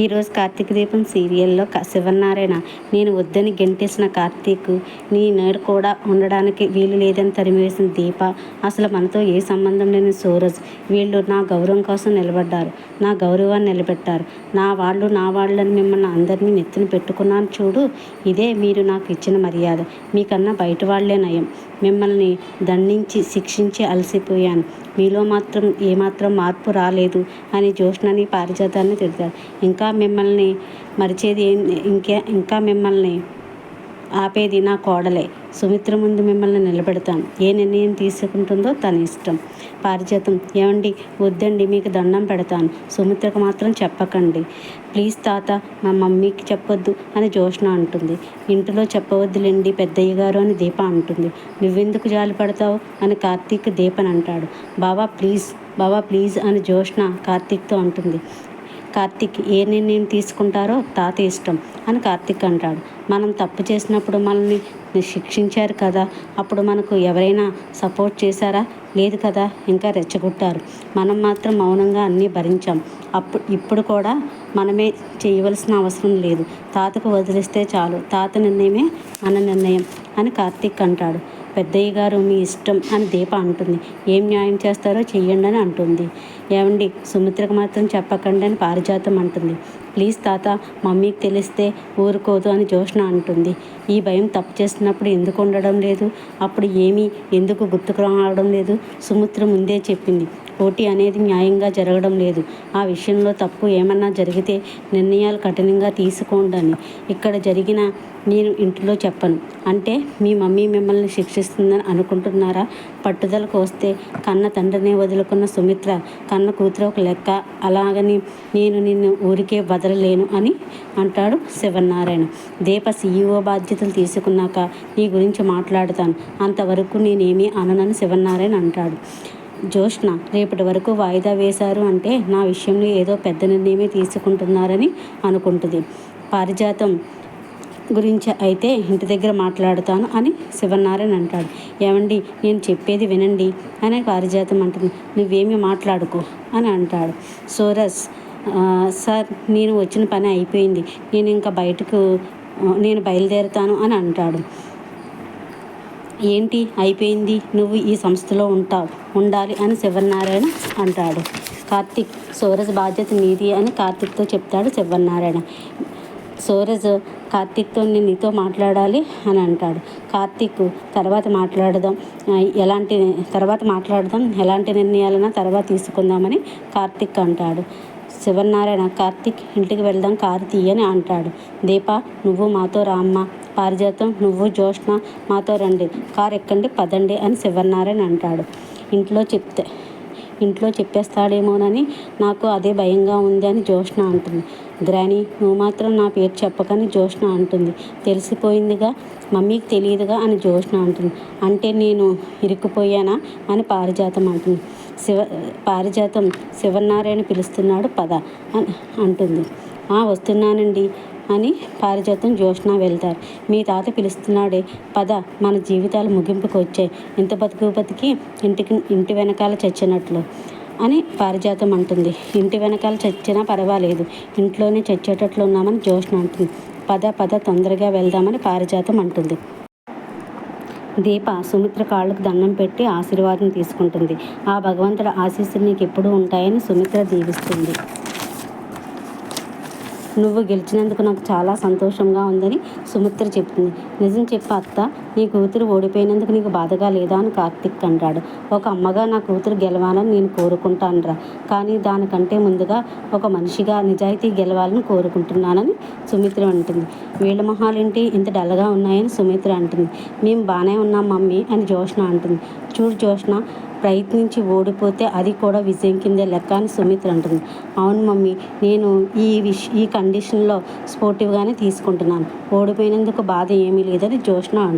ఈరోజు కార్తీక దీపం సీరియల్లో శివనారాయణ నేను వద్దని గెంటేసిన కార్తీక్ నీ నేడు కూడా ఉండడానికి వీలు లేదని తరిమివేసిన దీప, అసలు మనతో ఏ సంబంధం లేని సూరజ్, వీళ్ళు నా గౌరవం కోసం నిలబడ్డారు, నా గౌరవాన్ని నిలబెట్టారు. నా వాళ్ళని మిమ్మల్ని అందరినీ నెత్తిన పెట్టుకున్నాను చూడు, ఇదే మీరు నాకు ఇచ్చిన మర్యాద. మీకన్నా బయట వాళ్లే నయం. మిమ్మల్ని దండించి శిక్షించి అలసిపోయాను. మీలో మాత్రం ఏమాత్రం మార్పు రాలేదు అని జ్యోత్స్నని పారిజాతాన్ని తిడతాడు. ఇంకా మిమ్మల్ని మరిచేది ఇంకా మిమ్మల్ని ఆపేది నా కోడలే. సుమిత్ర ముందు మిమ్మల్ని నిలబెడతాను. ఏ నిర్ణయం తీసుకుంటుందో తన ఇష్టం. పారిజాతం ఏమండి, వద్దండి, మీకు దండం పెడతాను, సుమిత్రకు మాత్రం చెప్పకండి ప్లీజ్ తాత, మా మమ్మీకి చెప్పొద్దు అని జ్యోత్స్న అంటుంది. ఇంటిలో చెప్పవద్దులేండి పెద్దయ్య గారు అని దీప అంటుంది. నువ్వెందుకు జాలి పడతావు అని కార్తీక్ దీపని అంటాడు. బావా ప్లీజ్ అని జ్యోత్స్న కార్తీక్తో అంటుంది. కార్తీక్ ఏ నిర్ణయం తీసుకుంటారో తాత ఇష్టం అని కార్తీక్ అంటాడు. మనం తప్పు చేసినప్పుడు మనల్ని శిక్షించారు కదా, అప్పుడు మనకు ఎవరైనా సపోర్ట్ చేశారా? లేదు కదా, ఇంకా రెచ్చగొట్టారు. మనం మాత్రం మౌనంగా అన్నీ భరించాం. ఇప్పుడు కూడా మనమే చేయవలసిన అవసరం లేదు. తాతకు వదిలేస్తే చాలు, తాత నిర్ణయమే మన నిర్ణయం అని కార్తీక్ అంటాడు. పెద్దయ్య గారు మీ ఇష్టం అని దీప అంటుంది. ఏం న్యాయం చేస్తారో చెయ్యండి అని అంటుంది. ఏమండి, సుమిత్రకు మాత్రం చెప్పకండి అని పారిజాతం అంటుంది. ప్లీజ్ తాత, మమ్మీకి తెలిస్తే ఊరుకోదు అని జ్యోత్స్న అంటుంది. ఈ భయం తప్పు చేస్తున్నప్పుడు ఎందుకు ఉండడం లేదు? అప్పుడు ఎందుకు గుర్తుకు రావడం లేదు? సుమిత్ర ముందే చెప్పింది, పోటీ అనేది న్యాయంగా జరగడం లేదు. ఆ విషయంలో తప్పు ఏమన్నా జరిగితే నిర్ణయాలు కఠినంగా తీసుకోండి. ఇక్కడ జరిగిన నేను ఇంట్లో చెప్పను అంటే మీ మమ్మీ మిమ్మల్ని శిక్షిస్తుందని అనుకుంటున్నారా? పట్టుదలకు వస్తే కన్న తండ్రినే వదులుకున్న సుమిత్ర కన్న కూతురు ఒక లెక్క, అలాగని నేను నిన్ను ఊరికే వదలలేను అని అంటాడు శివనారాయణ. దీప CEO బాధ్యతలు తీసుకున్నాక నీ గురించి మాట్లాడతాను, అంతవరకు నేనేమీ అననని శివనారాయణ అంటాడు. జ్యోత్స్న రేపటి వరకు వాయిదా వేశారు అంటే నా విషయంలో ఏదో పెద్ద నిర్ణయమే తీసుకుంటున్నారని అనుకుంటుంది. పారిజాతం గురించి అయితే ఇంటి దగ్గర మాట్లాడుతాను అని శివనారాయణ అంటాడు. ఏమండి, నేను చెప్పేది వినండి అని పారిజాతం అంటుంది. నువ్వేమీ మాట్లాడుకో అని అంటాడు. సూరజ్ సార్, నేను వచ్చిన పని అయిపోయింది, నేను బయలుదేరుతాను అని అంటాడు. ఏంటి అయిపోయింది? నువ్వు ఈ సంస్థలో ఉండాలి అని శివనారాయణ అంటాడు. కార్తీక్ సూరజ్ బాధ్యత నీది అని కార్తీక్తో చెప్తాడు శివనారాయణ. సూరజ్ కార్తీక్తో నేను నీతో మాట్లాడాలి అని అంటాడు. కార్తీక్ తర్వాత మాట్లాడదాం, ఎలాంటి నిర్ణయాలైనా తర్వాత తీసుకుందామని కార్తీక్ అంటాడు. శివనారాయణ కార్తీక్ ఇంటికి వెళ్దాం, కారు తీయని అంటాడు. దీప నువ్వు మాతో రామ్మ, పారిజాతం నువ్వు జ్యోత్స్న మాతో రండి, కారు ఎక్కండి పదండి అని శివనారాయణ అంటాడు. ఇంట్లో చెప్పేస్తాడేమోనని నాకు అదే భయంగా ఉంది అని జ్యోత్స్న అంటుంది. గ్రాని నువ్వు మాత్రం నా పేరు చెప్పకని జ్యోత్స్న అంటుంది. తెలిసిపోయిందిగా, మమ్మీకి తెలియదుగా అని జ్యోత్స్న అంటుంది. అంటే నేను ఇరుక్కుపోయానా అని పారిజాతం అంటుంది. పారిజాతం శివనారాయణ పిలుస్తున్నాడు పద అని అంటుంది. వస్తున్నానండి అని పారిజాతం జ్యోత్స్న వెళ్తారు. మీ తాత పిలుస్తున్నాడే, పద, మన జీవితాలు ముగింపుకు వచ్చాయి, ఇంత బతికి ఇంటి వెనకాల చచ్చినట్లు అని పారిజాతం అంటుంది. ఇంటి వెనకాల చచ్చినా పర్వాలేదు, ఇంట్లోనే చచ్చేటట్లు ఉన్నామని జ్యోత్స్న అంటుంది. పద తొందరగా వెళ్దామని పారిజాతం అంటుంది. దీప సుమిత్ర కాళ్ళకు దండం పెట్టి ఆశీర్వాదం తీసుకుంటుంది. ఆ భగవంతుడి ఆశీస్సులు నీకు ఎప్పుడూ ఉంటాయని సుమిత్ర దీవిస్తుంది. నువ్వు గెలిచినందుకు నాకు చాలా సంతోషంగా ఉందని సుమిత్ర చెప్తుంది. నిజం చెప్పు అత్త, నీ కూతురు ఓడిపోయినందుకు నీకు బాధగా లేదా అని కార్తీక్ అంటాడు. ఒక అమ్మగా నా కూతురు గెలవాలని నేను కోరుకుంటానురా, కానీ దానికంటే ముందుగా ఒక మనిషిగా నిజాయితీ గెలవాలని కోరుకుంటున్నానని సుమిత్ర అంటుంది. వీళ్ళ మొహాలేంటి ఇంత డల్గా ఉన్నాయని సుమిత్ర అంటుంది. మేము బాగానే ఉన్నాం మమ్మీ అని జ్యోత్స్న అంటుంది. చూడు జ్యోత్స్న, ప్రయత్నించి ఓడిపోతే అది కూడా విజయం కిందే లెక్క అని సుమిత్ర అంటుంది. అవును మమ్మీ, నేను ఈ కండిషన్లో స్పోర్టివ్గానే తీసుకుంటున్నాను, ఓడిపోయినందుకు బాధ ఏమీ లేదని జ్యోత్స్న అంటుంది.